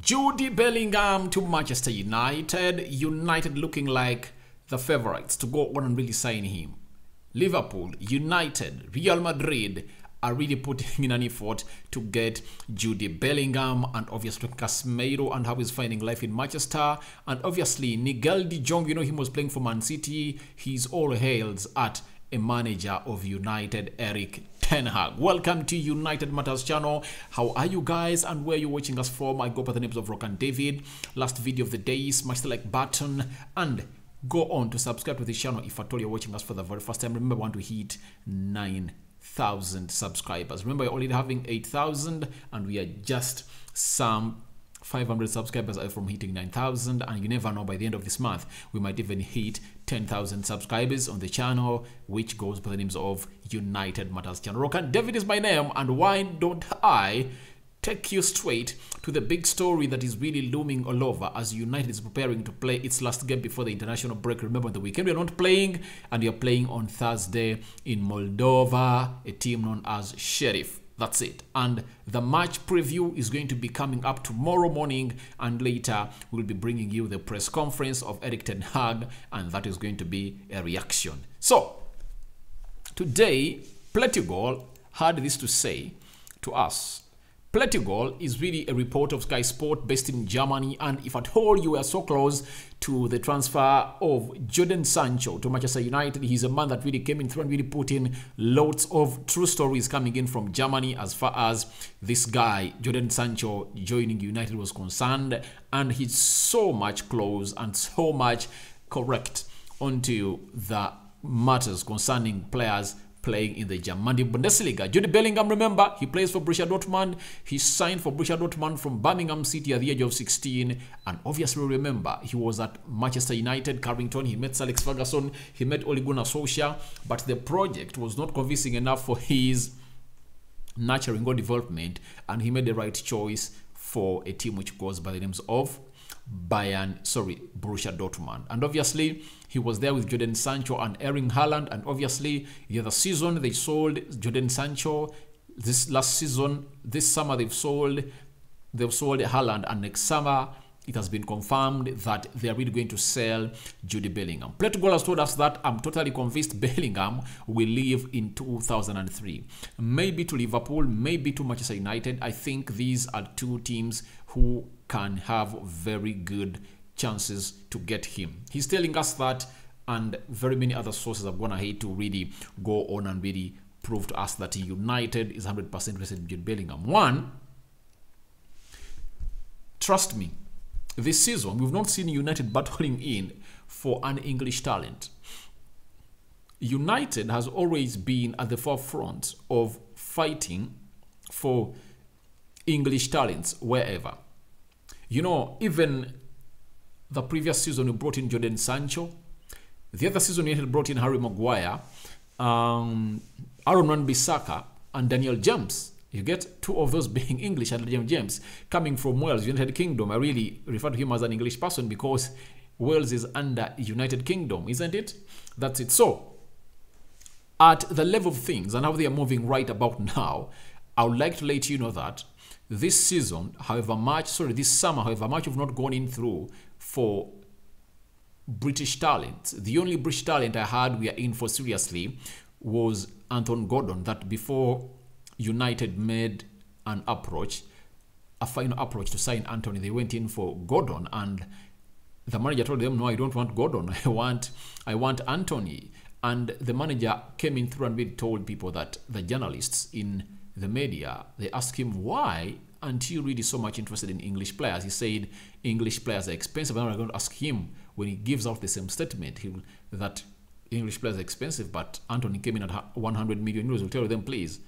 Jude Bellingham to Manchester United. United looking like the favourites to go on and really sign him. Liverpool, United, Real Madrid are really putting in an effort to get Jude Bellingham, and obviously Casemiro and how he's finding life in Manchester, and obviously Jong, you know him, was playing for Man City. He's all hails at a manager of United, Erik. Welcome to United Matters channel. How are you guys and where are you watching us from? I go by the names of Rock and David. Last video of the day, smash the like button and go on to subscribe to the channel if at all you're watching us for the very first time. Remember, I want to hit 9,000 subscribers. Remember, we're already having 8,000 and we are just some 500 subscribers from hitting 9,000, and you never know, by the end of this month we might even hit 10,000 subscribers on the channel, which goes by the names of United Matters channel. Rock and David is my name, and why don't I take you straight to the big story that is really looming all over as United is preparing to play its last game before the international break. Remember, the weekend we are not playing, and we are playing on Thursday in Moldova, a team known as Sheriff. That's it. And the match preview is going to be coming up tomorrow morning, and later we'll be bringing you the press conference of Erik, and that is going to be a reaction. So today, Portugal had this to say to us. Portugal is really a report of Sky Sport based in Germany, and if at all you are so close to the transfer of Jadon Sancho to Manchester United, he's a man that really came in through and really put in lots of true stories coming in from Germany as far as this guy, Jadon Sancho, joining United was concerned, and he's so much close and so much correct onto the matters concerning players playing in the German Bundesliga. Jude Bellingham, remember, he plays for Borussia Dortmund. He signed for Borussia Dortmund from Birmingham City at the age of 16. And obviously, remember, he was at Manchester United, Carrington. He met Sir Alex Ferguson. He met Ole Gunnar Solskjaer. But the project was not convincing enough for his nurturing or development. And he made the right choice for a team which goes by the names of Borussia Dortmund. And obviously, he was there with Jadon Sancho and Erling Haaland. And obviously, the other season they sold Jadon Sancho. This summer they've sold Haaland, and next summer it has been confirmed that they are really going to sell Jude Bellingham. Portugal has told us that I'm totally convinced Bellingham will leave in 2003. Maybe to Liverpool, maybe to Manchester United. I think these are two teams who can have very good chances to get him. He's telling us that, and very many other sources have gone ahead to really go on and really prove to us that United is 100% interested in Jude Bellingham. One, trust me, this season we've not seen United battling in for an English talent. United has always been at the forefront of fighting for English talents wherever. You know, even the previous season we brought in Jadon Sancho. The other season we had brought in Harry Maguire, Aaron Wan-Bissaka, and Daniel James. You get two of those being English, and Daniel James coming from Wales, United Kingdom. I really refer to him as an English person because Wales is under United Kingdom, isn't it? That's it. So, at the level of things and how they are moving right about now, I would like to let you know that this summer, however much we've not gone in through for British talent. The only British talent I had we are in for seriously was Anton Gordon, that before United made a final approach to sign Anthony, they went in for Gordon, and the manager told them, no, I don't want Gordon, I want Anthony. And the manager came in through and really told people, that the journalists in the media, they asked him, why aren't you really so much interested in English players? He said English players are expensive. And I'm going to ask him, when he gives out the same statement that English players are expensive, but Anthony came in at 100 million euros, we'll tell them, please,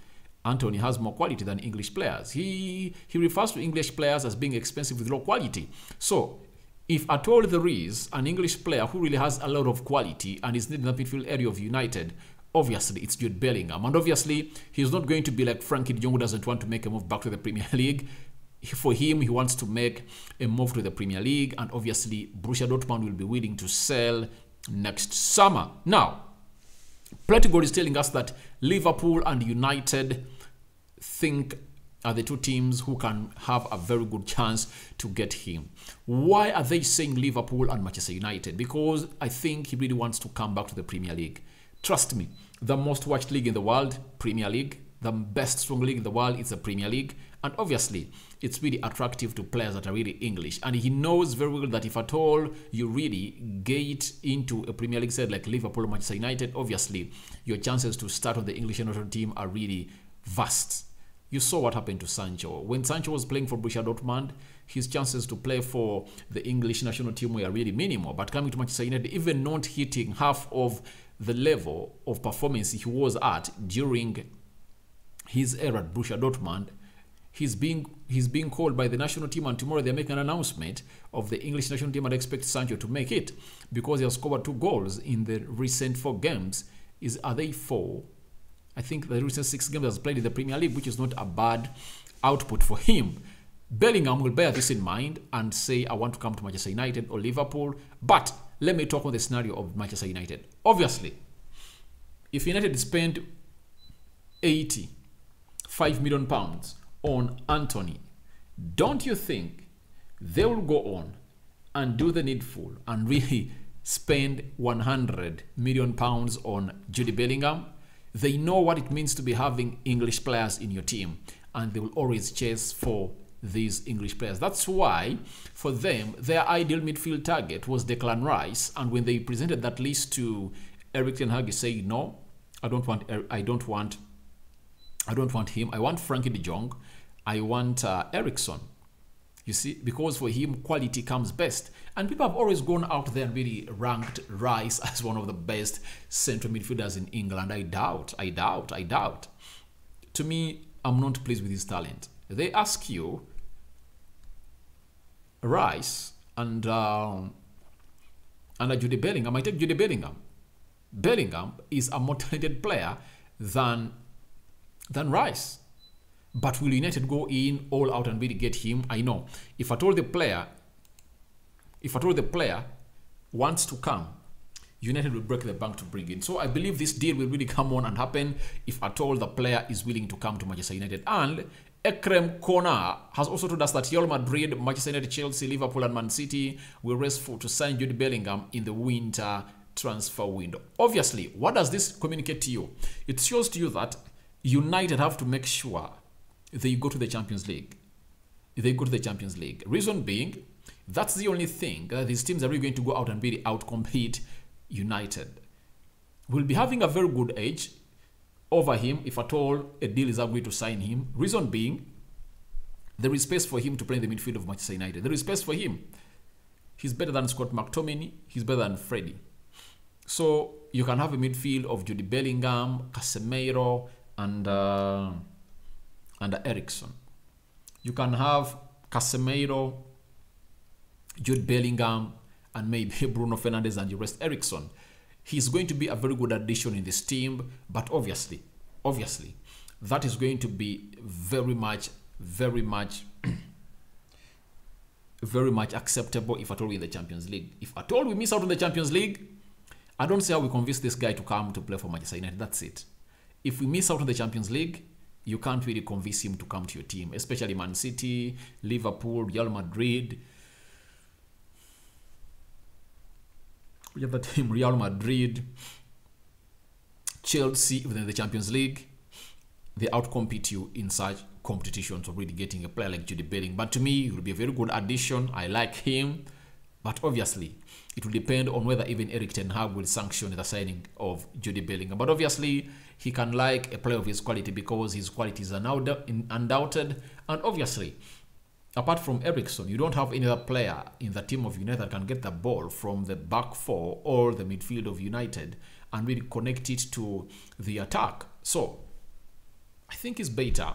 Anthony has more quality than English players. He refers to English players as being expensive with low quality. So if at all there is an English player who really has a lot of quality and is needed in the midfield area of United, obviously it's Jude Bellingham. And obviously he's not going to be like Frankie de Jong, who doesn't want to make a move back to the Premier League. For him, he wants to make a move to the Premier League, and obviously Borussia Dortmund will be willing to sell next summer. Now, Portugal is telling us that Liverpool and United think are the two teams who can have a very good chance to get him. Why are they saying Liverpool and Manchester United? Because I think he really wants to come back to the Premier League. Trust me, the most watched league in the world, Premier League. The best strong league in the world is the Premier League. And obviously, it's really attractive to players that are really English. And he knows very well that if at all you really get into a Premier League side like Liverpool or Manchester United, obviously, your chances to start on the English national team are really vast. You saw what happened to Sancho. When Sancho was playing for Borussia Dortmund, his chances to play for the English national team were really minimal. But coming to Manchester United, even not hitting half of the level of performance he was at during his era at Borussia Dortmund, he's being called by the national team, and tomorrow they make an announcement of the English national team and expect Sancho to make it because he has scored 2 goals in the recent 4 games. Are they 4? I think the recent 6 games has played in the Premier League, which is not a bad output for him. Bellingham will bear this in mind and say, I want to come to Manchester United or Liverpool. But let me talk on the scenario of Manchester United. Obviously, if United spend £85 million on Anthony, don't you think they will go on and do the needful and really spend £100 million on Jude Bellingham? They know what it means to be having English players in your team, and they will always chase for these English players. That's why, for them, their ideal midfield target was Declan Rice. And when they presented that list to Erik Ten Hag, he said, "No, I don't want him. I want Frankie de Jong. I want Eriksson." You see, because for him, quality comes best. And people have always gone out there and really ranked Rice as one of the best central midfielders in England. I doubt. To me, I'm not pleased with his talent. They ask you, Rice and Jude Bellingham. I take Jude Bellingham. Bellingham is a more talented player than Rice. But will United go in all out and really get him? I know. If at all the player wants to come, United will break the bank to bring in. So I believe this deal will really come on and happen if at all the player is willing to come to Manchester United. And Ekrem Kona has also told us that Real Madrid, Manchester United, Chelsea, Liverpool and Man City will race to sign Jude Bellingham in the winter transfer window. Obviously, what does this communicate to you? It shows to you that United have to make sure they go to the Champions League. Reason being, that's the only thing these teams are really going to go out and really outcompete United. We'll be having a very good edge over him if at all a deal is agreed to sign him. Reason being, there is space for him to play in the midfield of Manchester United. There is space for him. He's better than Scott McTominay. He's better than Freddie. So you can have a midfield of Jude Bellingham, Casemiro, and Eriksson. You can have Casemiro, Jude Bellingham, and maybe Bruno Fernandes, and you rest Eriksson. He's going to be a very good addition in this team, but obviously, that is going to be very much acceptable if at all we in the Champions League. If at all we miss out on the Champions League, I don't see how we convince this guy to come to play for Manchester United. That's it. If we miss out on the Champions League, you can't really convince him to come to your team, especially Man City, Liverpool, Real Madrid. We have the team Real Madrid, Chelsea, even in the Champions League. They outcompete you in such competitions of really getting a player like Jude Bellingham. But to me, it will be a very good addition. I like him. But obviously, it will depend on whether even Erik Ten Hag will sanction the signing of Jude Bellingham. But obviously, he can like a player of his quality because his qualities are now undoubted. And obviously, apart from Eriksson, you don't have any other player in the team of United that can get the ball from the back four or the midfield of United and really connect it to the attack. So, I think it's better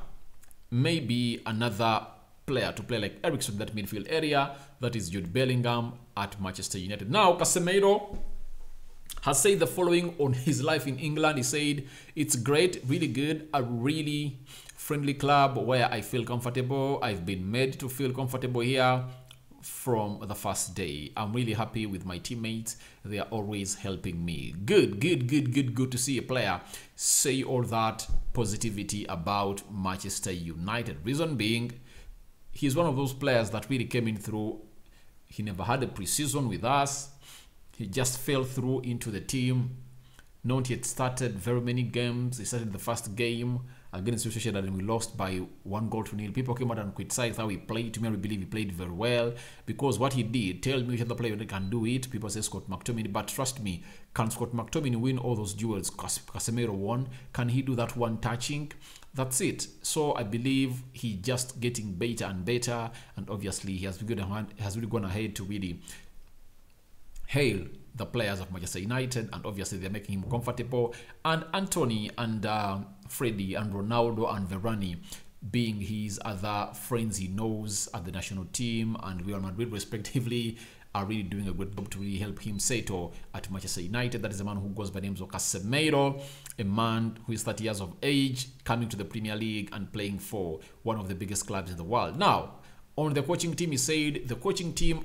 maybe another player to play like Eriksson in that midfield area. That is Jude Bellingham at Manchester United. Now, Casemiro has said the following on his life in England. He said, "It's great, really good, a really friendly club where I feel comfortable. I've been made to feel comfortable here. from the first day. I'm really happy with my teammates. They are always helping me. Good to see a player say all that positivity about Manchester United. Reason being, he's one of those players that really came in through. He never had a pre-season with us. He just fell through into the team. Not yet started very many games. He started the first game against Sociedad and we lost by 1-0. People came out and criticized how he played. To me, I believe he played very well because what he did, tell me which other player can do it. People say Scott McTominay, but trust me, can Scott McTominay win all those duels Casemiro won? Can he do that one touching? That's it. So I believe he just getting better and better, and obviously he has really gone ahead to really hail the players of Manchester United, and obviously they're making him comfortable. And Anthony and Freddie and Ronaldo and Varane being his other friends he knows at the national team and Real Madrid respectively are really doing a good job to really help him settle at Manchester United. That is a man who goes by the name of Casemiro, a man who is 30 years of age, coming to the Premier League and playing for one of the biggest clubs in the world. Now, on the coaching team, he said the coaching team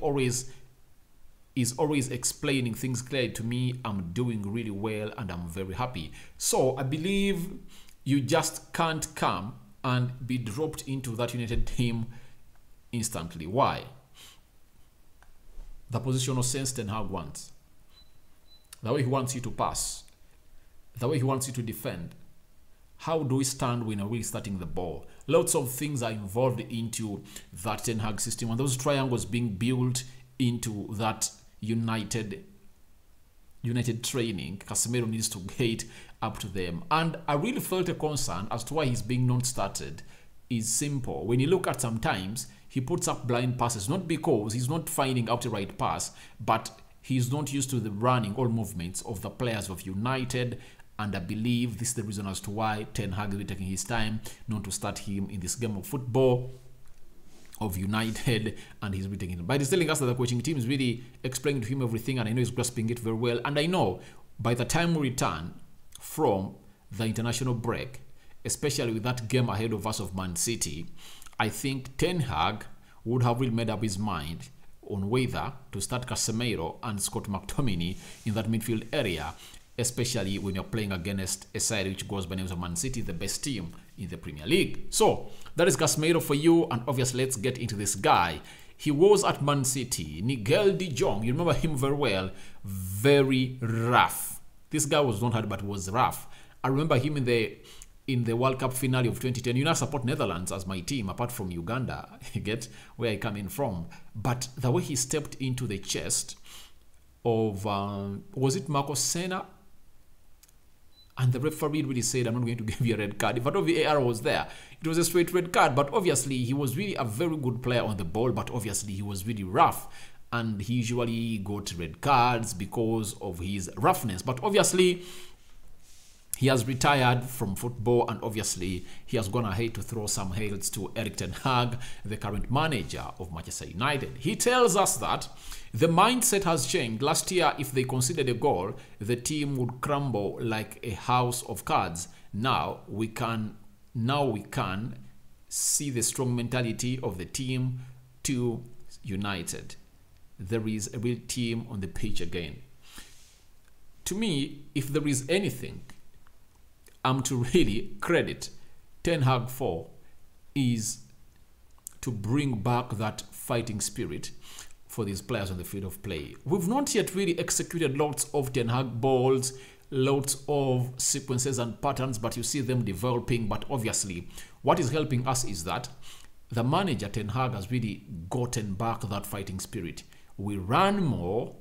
is always explaining things clearly to me. I'm doing really well and I'm very happy. So I believe you just can't come and be dropped into that United team instantly. Why? The positional sense Ten Hag wants. The way he wants you to pass. The way he wants you to defend. How do we stand when we're starting the ball? Lots of things are involved into that Ten Hag system, and those triangles being built into that United training. Casemiro needs to get up to them, and I really felt a concern as to why he's being non-started. Is simple. When you look at sometimes he puts up blind passes, not because he's not finding out the right pass, but he's not used to the running or movements of the players of United. And I believe this is the reason as to why Ten Hag is taking his time not to start him in this game of football of United, and he's really taking it. But he's telling us that the coaching team is really explaining to him everything, and I know he's grasping it very well. And I know by the time we return from the international break, especially with that game ahead of us of Man City, I think Ten Hag would have really made up his mind on whether to start Casemiro and Scott McTominay in that midfield area, especially when you're playing against a side which goes by the name of Man City, the best team in the Premier League. So that is Casemiro for you, and obviously let's get into this guy. He was at Man City. De Jong, you remember him very well. Very rough. This guy was not hard, but was rough. I remember him in the World Cup finale of 2010. You know, I support Netherlands as my team, apart from Uganda. You get where I come in from. But the way he stepped into the chest of, was it Marcos Senna? And the referee really said, I'm not going to give you a red card. If VAR was there, it was a straight red card. But obviously, he was really a very good player on the ball. But obviously, he was really rough. And he usually got red cards because of his roughness. But obviously, he has retired from football. And obviously, he has gone ahead to throw some hails to Erik ten Hag, the current manager of Manchester United. He tells us that the mindset has changed. Last year, if they conceded a goal, the team would crumble like a house of cards. Now we can see the strong mentality of the team to United. There is a real team on the pitch again. To me, if there is anything I'm to really credit Ten Hag for, is to bring back that fighting spirit for these players on the field of play. We've not yet really executed lots of Ten Hag balls, lots of sequences and patterns, but you see them developing. But obviously, what is helping us is that the manager, Ten Hag, has really gotten back that fighting spirit. We run more.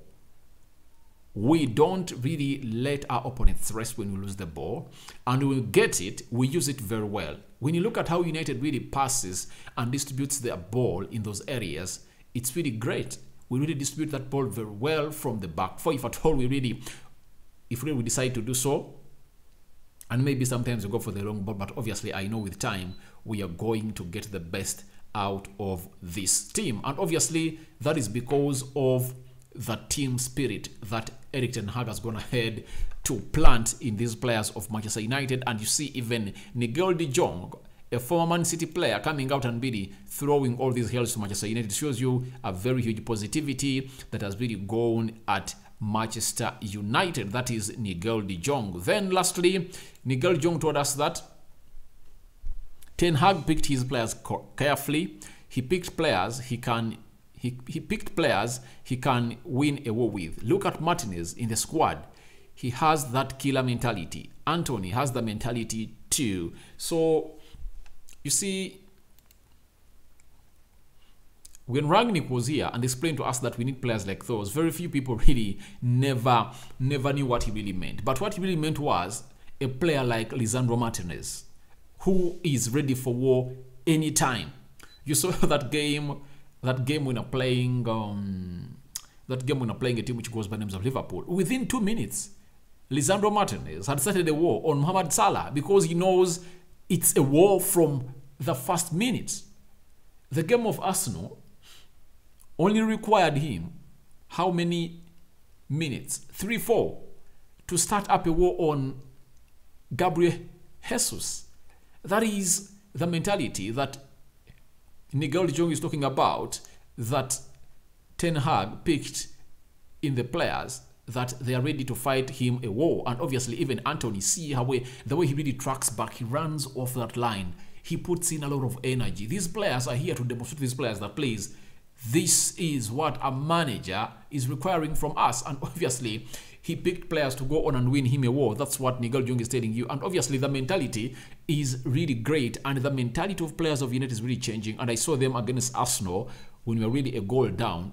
We don't really let our opponents rest when we lose the ball. And when we get it, we use it very well. When you look at how United really passes and distributes their ball in those areas, it's really great. We really distribute that ball very well from the back four, if at all we decide to do so. And maybe sometimes we go for the long ball, but obviously I know with time we are going to get the best out of this team. And obviously that is because of the team spirit that Erik ten Hag has gone ahead to plant in these players of Manchester United. And you see even De Jong, a former Man City player coming out and really throwing all these hails to Manchester United shows you a very huge positivity that has really gone at Manchester United. That is Nigel de Jong. Then lastly, Nigel de Jong told us that Ten Hag picked his players carefully. He picked players he can win a war with. Look at Martinez in the squad. He has that killer mentality. Anthony has the mentality too. So you see, when Rangnick was here and explained to us that we need players like those, very few people really never knew what he really meant. But what he really meant was a player like Lisandro Martinez, who is ready for war anytime. You saw that game when playing a team which goes by names of Liverpool. Within 2 minutes, Lisandro Martinez had started a war on Mohamed Salah because he knows it's a war from the first minute. The game of Arsenal only required him how many minutes? 3-4 to start up a war on Gabriel Jesus. That is the mentality that Nigel de Jong is talking about, that Ten Hag picked in the players, that they are ready to fight him a war. And obviously even Anthony, see how the way he really tracks back, he runs off that line, he puts in a lot of energy. These players are here to demonstrate to these players that, please, this is what a manager is requiring from us. And obviously he picked players to go on and win him a war. That's what Nigel de Jong is telling you. And obviously the mentality is really great, and the mentality of players of United is really changing. And I saw them against Arsenal when we were really a goal down.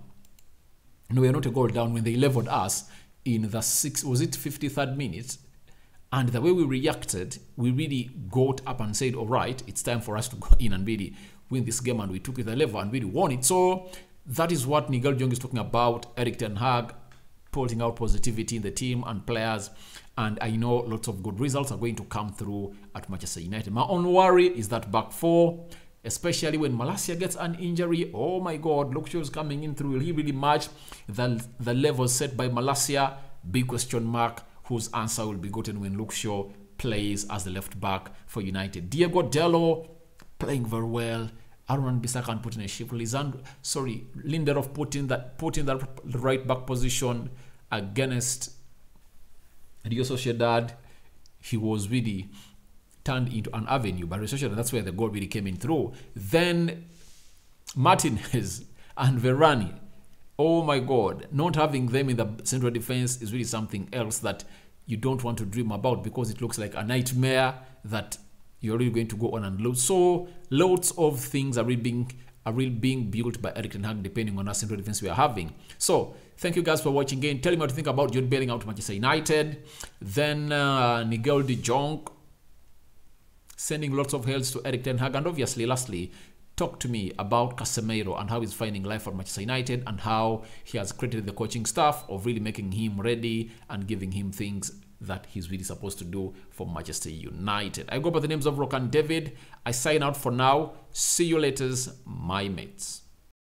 No, we are not a goal down, when they leveled us in the 53rd minute. And the way we reacted, we really got up and said, all right, it's time for us to go in and really win this game. And we took it to the level and really won it. So that is what Nigel de Jong is talking about. Erik ten Hag putting out positivity in the team and players. And I know lots of good results are going to come through at Manchester United. My only worry is that back four, especially when Malacia gets an injury. Oh my God, Luke Shaw is coming in through. Will he really match the levels set by Malacia? Big question mark, whose answer will be gotten when Luke Shaw plays as the left back for United. Diego Dallo playing very well. Aaron Bissaka put in a shift. Lindelof put in that right back position against Real Sociedad. He was really turned into an avenue by Real Sociedad. That's where the goal really came in through. Then Martinez and Varane. Oh my God, not having them in the central defense is really something else that you don't want to dream about, because it looks like a nightmare that you're really going to go on and lose. So lots of things are really being built by Erik ten Hag, depending on our central defense we are having. So thank you guys for watching again. Tell me what you think about Jude Bellingham to Manchester United. Then Nigel de Jong sending lots of hails to Erik ten Hag. And obviously, lastly, talk to me about Casemiro and how he's finding life at Manchester United, and how he has created the coaching staff of really making him ready and giving him things that he's really supposed to do for Manchester United. I go by the names of Rock and David. I sign out for now. See you later, my mates.